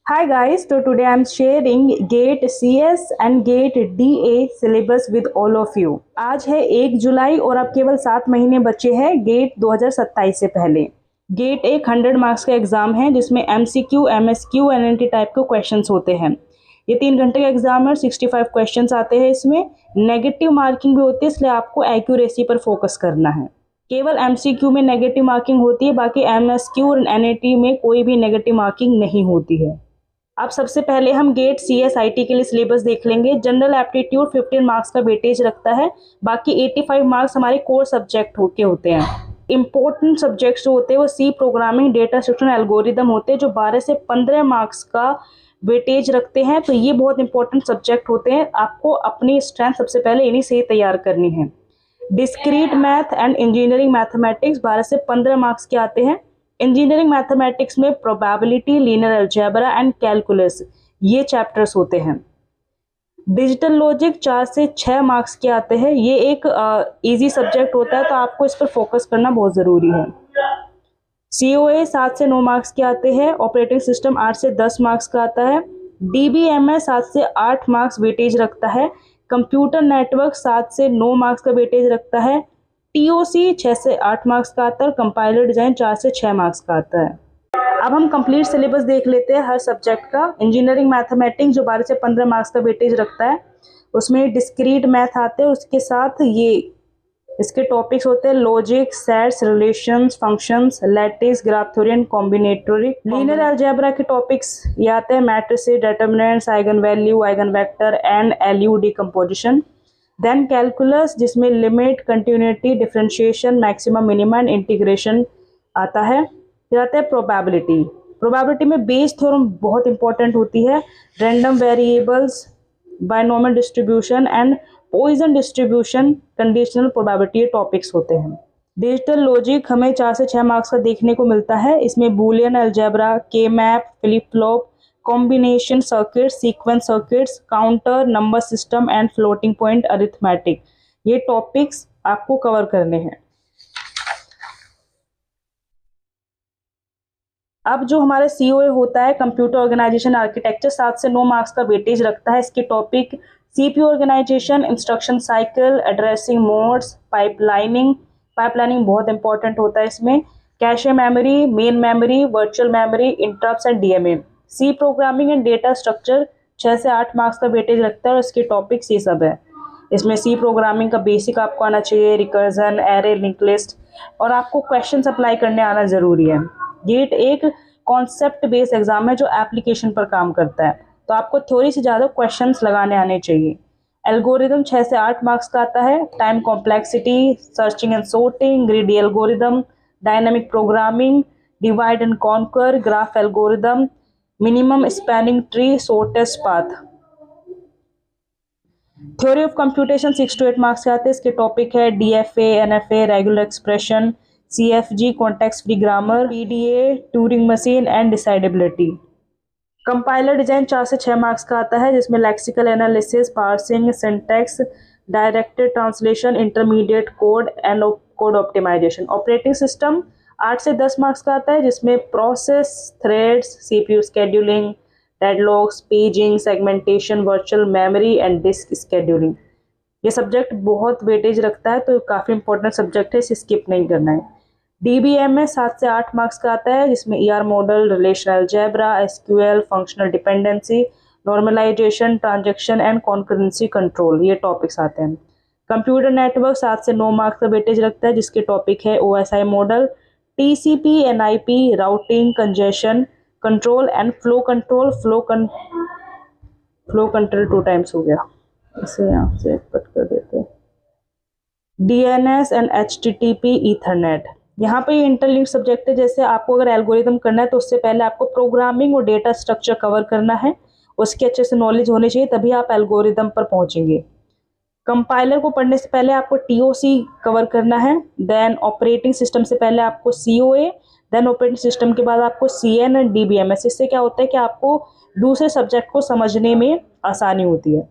Hi guys, so today I'm sharing GATE CS and GATE DA syllabus with all of you. आज है 1 जुलाई और अब केवल 7 महीने बचे हैं गेट 2027 से पहले। गेट एक 100 मार्क्स का एग्जाम है जिसमें MCQ, MSQ, NNT टाइप के क्वेश्चंस होते हैं। ये 3 घंटे का एग्जाम है, 65 क्वेश्चंस आते हैं इसमें। नेगेटिव मार्किंग भी होती है, इसलिए आपको एक्यूरेसी पर फोकस करना है। केवल MCQ में नेगेटिव मार्किंग होती है, बाकी MSQ और NAT में कोई भी नेगेटिव मार्किंग नहीं होती है। अब सबसे पहले हम गेट CSIT के लिए सिलेबस देख लेंगे। जनरल एप्टीट्यूड 15 मार्क्स का वेटेज रखता है, बाकी 85 मार्क्स हमारे कोर सब्जेक्ट के होते हैं। इंपॉर्टेंट सब्जेक्ट्स जो होते हैं वो C programming, data structure, algorithm होते हैं जो 12 से 15 मार्क्स का वेटेज रखते हैं। तो ये बहुत इंपॉर्टेंट सब्जेक्ट होते हैं, आपको अपनी स्ट्रेंथ सबसे पहले इन्हीं से तैयार करनी है। Discrete math and engineering mathematics 12 से 15 मार्क्स के आते हैं। इंजीनियरिंग मैथमेटिक्स में probability, linear algebra and calculus ये चैप्टर्स होते हैं। डिजिटल लॉजिक 4 से 6 मार्क्स के आते हैं। ये एक इजी सब्जेक्ट होता है, तो आपको इस पर फोकस करना बहुत ज़रूरी है। COA 7 से 9 मार्क्स के आते हैं। ऑपरेटिंग सिस्टम 8 से 10 मार्क्स का आता है। DBMS 7 से 8 मार्क्स वेटेज रखता है। कंप्यूटर नेटवर्क 7 से 9 मार्क्स का वेटेज रखता है। TOC 6 से 8 मार्क्स का आता है और कंपाइलर डिजाइन 4 से 6 मार्क्स का आता है। अब हम कंप्लीट सिलेबस देख लेते हैं हर सब्जेक्ट का। इंजीनियरिंग मैथमेटिक्स जो 12 से 15 मार्क्स का वेटेज रखता है, उसमें डिस्क्रीट मैथ आते हैं, उसके साथ ये इसके टॉपिक्स होते हैं logic, sets, relations, functions, lattice, graph theory and combinatory. Linear algebra के टॉपिक्स ये आते हैं matrices, determinants, eigen value, eigen vector and LU decomposition. Then calculus जिसमें limit, continuity, differentiation, maximum, minimum and integration आता है। फिर आता है प्रोबेबिलिटी। प्रोबेबिलिटी में बेस थ्योरम बहुत इंपॉर्टेंट होती है। Random variables, binomial distribution and Poisson distribution, conditional probability topics होते हैं। डिजिटल लॉजिक हमें 4 से 6 मार्क्स का देखने को मिलता है। इसमें बूलियन अलजेब्रा, के map, flip flop, combination circuits, sequence circuits, counter, number system and floating point arithmetic ये टॉपिक्स आपको कवर करने हैं। अब जो हमारे COA होता है कंप्यूटर ऑर्गेनाइजेशन आर्किटेक्चर 7 से 9 मार्क्स का वेटेज रखता है। इसके topic CPU organisation, instruction cycle, addressing modes, pipelining बहुत इंपॉर्टेंट होता है इसमें, cache memory, main memory, virtual memory, interrupts and DMA। C programming and data structure 6 से 8 मार्क्स का वेटेज रखता है और इसके टॉपिक्स ये सब है। इसमें सी प्रोग्रामिंग का बेसिक आपको आना चाहिए, रिकर्जन, एरे, लिंक लिस्ट, और आपको क्वेश्चन अप्लाई करने आना ज़रूरी है। गेट एक कॉन्सेप्ट बेस्ड एग्जाम है जो एप्लीकेशन पर काम करता है, तो आपको थ्योरी से ज़्यादा क्वेश्चंस लगाने आने चाहिए। एल्गोरिदम 6 से 8 मार्क्स का आता है। Time complexity, searching and sorting, greedy algorithm, dynamic programming, divide and conquer, graph algorithm, minimum spanning tree, shortest path. Theory of computation 6 to 8 marks के आते हैं। इसके टॉपिक है DFA, NFA, regular expression, CFG, context free grammar, PDA, Turing machine and decidability. Compiler design 4 से 6 marks का आता है, जिसमें lexical analysis, parsing, syntax, directed translation, intermediate code and code optimisation. Operating system 8 से 10 मार्क्स का आता है, जिसमें process, threads, CPU scheduling, deadlocks, paging, segmentation, virtual memory and disk scheduling. ये सब्जेक्ट बहुत वेटेज रखता है, तो काफ़ी इंपॉर्टेंट सब्जेक्ट है, इसे स्किप नहीं करना है। DBMS 7 से 8 मार्क्स का आता है, जिसमें ER model, relational algebra, SQL, functional dependency, normalisation, transaction and concurrency control ये टॉपिक्स आते हैं। कंप्यूटर नेटवर्क 7 से 9 मार्क्स का वेटेज रखता है, जिसके टॉपिक है OSI model, TCP, NIP, routing, congestion control and flow control. Flow control 2 times हो गया, इसे यहाँ से कट कर देते हैं। DNS and HTTP, Ethernet. यहाँ पे ये इंटरलिंक सब्जेक्ट है। जैसे आपको अगर एल्गोरिदम करना है तो उससे पहले आपको प्रोग्रामिंग और डेटा स्ट्रक्चर कवर करना है, उसके अच्छे से नॉलेज होनी चाहिए, तभी आप एल्गोरिदम पर पहुंचेंगे। कंपाइलर को पढ़ने से पहले आपको TOC कवर करना है, देन ऑपरेटिंग सिस्टम से पहले आपको COA, देन ऑपरेटिंग सिस्टम के बाद आपको CN एंड DBMS। इससे क्या होता है कि आपको दूसरे सब्जेक्ट को समझने में आसानी होती है।